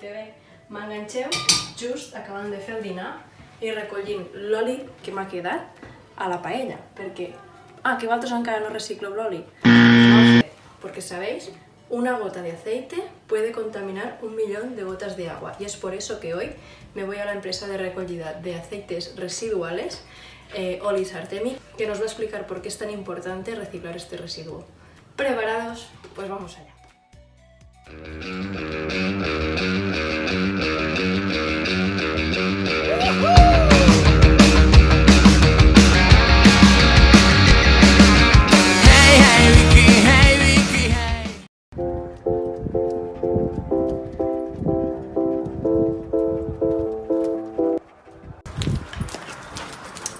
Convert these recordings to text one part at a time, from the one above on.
TV, m'enganxem just acabant de fer el dinar i recollint l'oli que m'ha quedat a la paella, perquè... que vosaltres encara no reciclo l'oli. Porque sabéis, una gota de aceite puede contaminar 1 millón de gotas de agua, y es por eso que hoy me voy a la empresa de recogida de aceites residuales, Olis Artemi, que nos va a explicar por qué es tan importante reciclar este residuo. ¿Preparados? Pues vamos allá.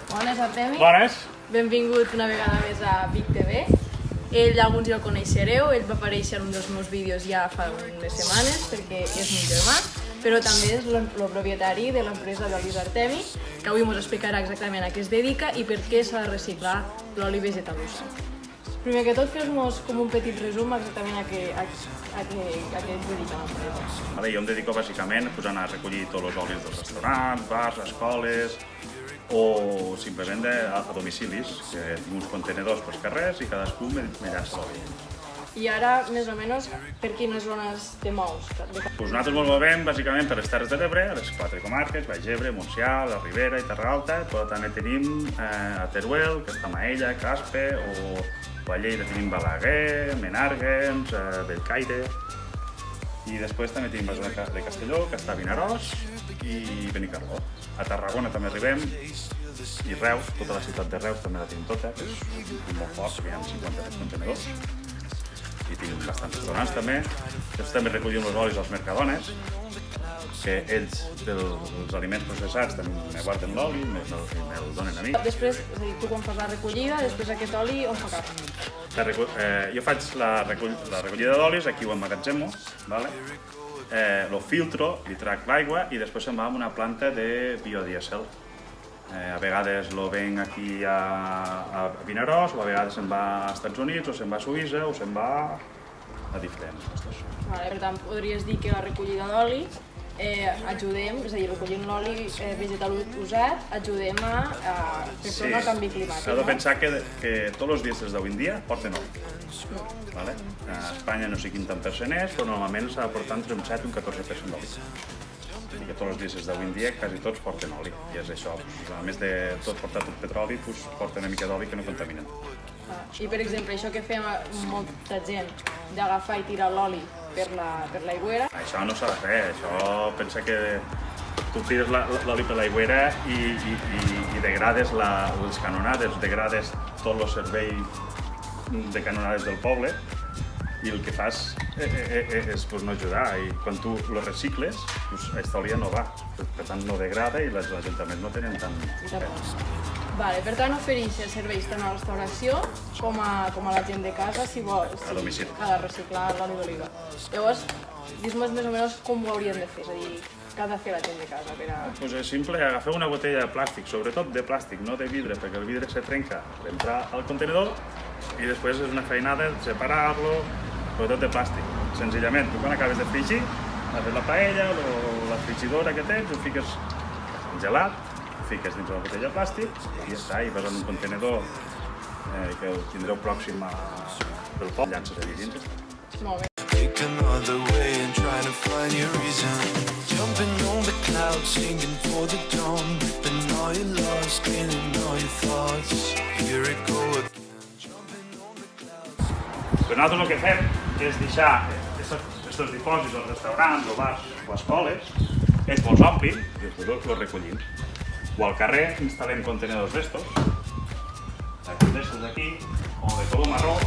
Bones, Artemi. Bones. Benvingut una vegada més a Vic TV. Ell, alguns ja el coneixereu, ell va aparèixer en un dels meus vídeos ja fa unes setmanes perquè és un germà, però també és el propietari de l'empresa d'Olis Artemi, que avui ens explicarà exactament a què es dedica i per què s'ha de reciclar l'oli vegetal usat. Primer que tot, fes-nos com un petit resum exactament a què es dedica l'empresa. Jo em dedico bàsicament a recollir tots els olis dels restaurants, bars, escoles o simplement a domicilis, que tinc uns contenedors pels carrers i cadascú me llaça l'oli. I ara, més o menys, per quines zones te mous? Nosaltres ens movem bàsicament per les Terres de l'Ebre, a les 4 comarques, Baix Ebre, Montsià, la Ribera i Terra Alta, però també tenim a Teruel, que està a Maella, Caspe, o a Lleida tenim Balaguer, Menàrguens, Bellcaire, i després també tenim la zona de Castelló, que està a Vinaròs i Benicarló. A Tarragona també arribem, i Reus, tota la ciutat de Reus també la tenim tota, que és molt fort, hi ha 53 contenedors, i tinc bastants restaurants també. Després també recollim els olis als Mercadones, que ells, dels aliments processats, també me guarden l'oli i me'l donen a mi. Després, és a dir, tu quan fas la recollida, després aquest oli on fa cap? Jo faig la recollida d'olis, aquí ho emmagatzemo, lo filtro, li trac l'aigua i després se'n va a una planta de biodiesel. A vegades lo venc aquí a Vinaròs, o a vegades se'n va als Estats Units, o se'n va a Suïssa, o se'n va a diferents llocs. Per tant, podries dir que la recollida d'oli ajudem, és a dir, recollint l'oli vegetal usat, ajudem a fer front al canvi climàtic. Heu de pensar que tots els dies d'avui en dia porten oli. A Espanya no sé quin tant percent és, però normalment s'ha de portar entre un 7 i un 14% d'oli. I que tots els dies d'avui en dia quasi tots porten oli. I és això, a més de tot portar tot petroli, porten una mica d'oli que no contaminen. I per exemple, això que fem molta gent d'agafar i tirar l'oli per l'aigüera... Això no s'ha de fer, això pensa que tu tires l'oli per l'aigüera i degrades les canonades, degrades tot el servei de canonades del poble i el que fas és no ajudar, i quan tu lo recicles, aquesta olia no va, per tant no degrada i els ajuntaments no tenen tant... Per tant, ofereixes serveis tant a la restauració com a la gent de casa si vol reciclar l'oli d'oliva. Llavors, dis-me més o menys com ho hauríem de fer, és a dir, què ha de fer la gent de casa per a... És simple, agafeu una botella de plàstic, sobretot de plàstic, no de vidre, perquè el vidre se trenca per entrar al contenidor i després és una feinada separar-lo, sobretot de plàstic. Senzillament, tu quan acabes de fregir, has fet la paella o la frigidora que tens, ho fiques gelat, fiques dins de la botella de plàstic i ja està, i vas en un contenedor que el tindreu pròxim pel poble, llances allà dins. Molt bé. Però nosaltres el que fem és deixar aquests dipòsits als restaurants o bars o escoles, ells els omplin i després els recollim. O al carrer instal·lem contenedors d'estos aquí, o de color marró.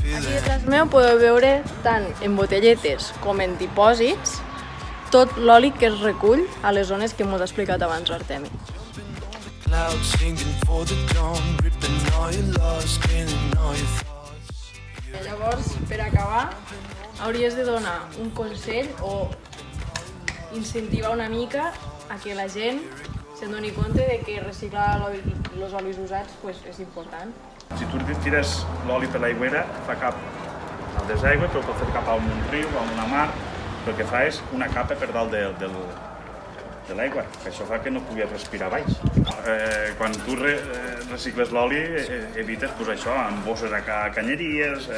Aquí detrás meu podeu veure tant en botelletes com en dipòsits tot l'oli que es recull a les zones que m'ho ha explicat abans l'Artemi. Llavors, per acabar, hauries de donar un consell o incentivar una mica a que la gent se'n doni compte de que reciclar els olis usats pues, és important. Si tu tires l'oli per l'aigüera, fa cap al desaigüe, però pot fer cap a un riu, a una mar, el que fa és una capa per dalt de l'aigua, que això fa que no puguis respirar baix. Quan tu recicles l'oli, evites pues, això, amb bosses a canyeries,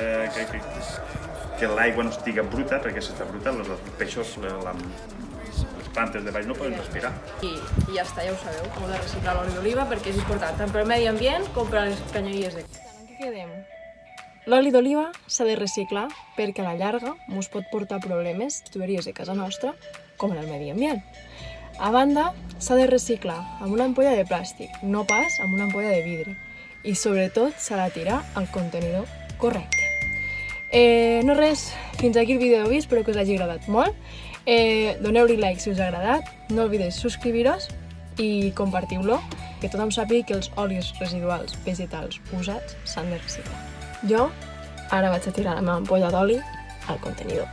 que l'aigua no estigui bruta, perquè si està bruta els peixos, les plantes de baix no poden respirar. I ja està, ja ho sabeu, com de reciclar l'oli d'oliva, perquè és important tant per al medi ambient com per a les canyeries. En què quedem? L'oli d'oliva s'ha de reciclar perquè a la llarga ens pot portar problemes a tuberies de casa nostra com en el medi ambient. A banda, s'ha de reciclar amb una ampolla de plàstic, no pas amb una ampolla de vidre. I sobretot s'ha de tirar al contenidor correcte. No res, fins aquí el vídeo d'avui, espero que us hagi agradat molt. Doneu-li like si us ha agradat, no oblideu subscriure-vos i compartiu-lo, que tothom sàpiga que els olis residuals vegetals usats s'han de reciclar. Jo ara vaig a tirar la meva ampolla d'oli al contenidor.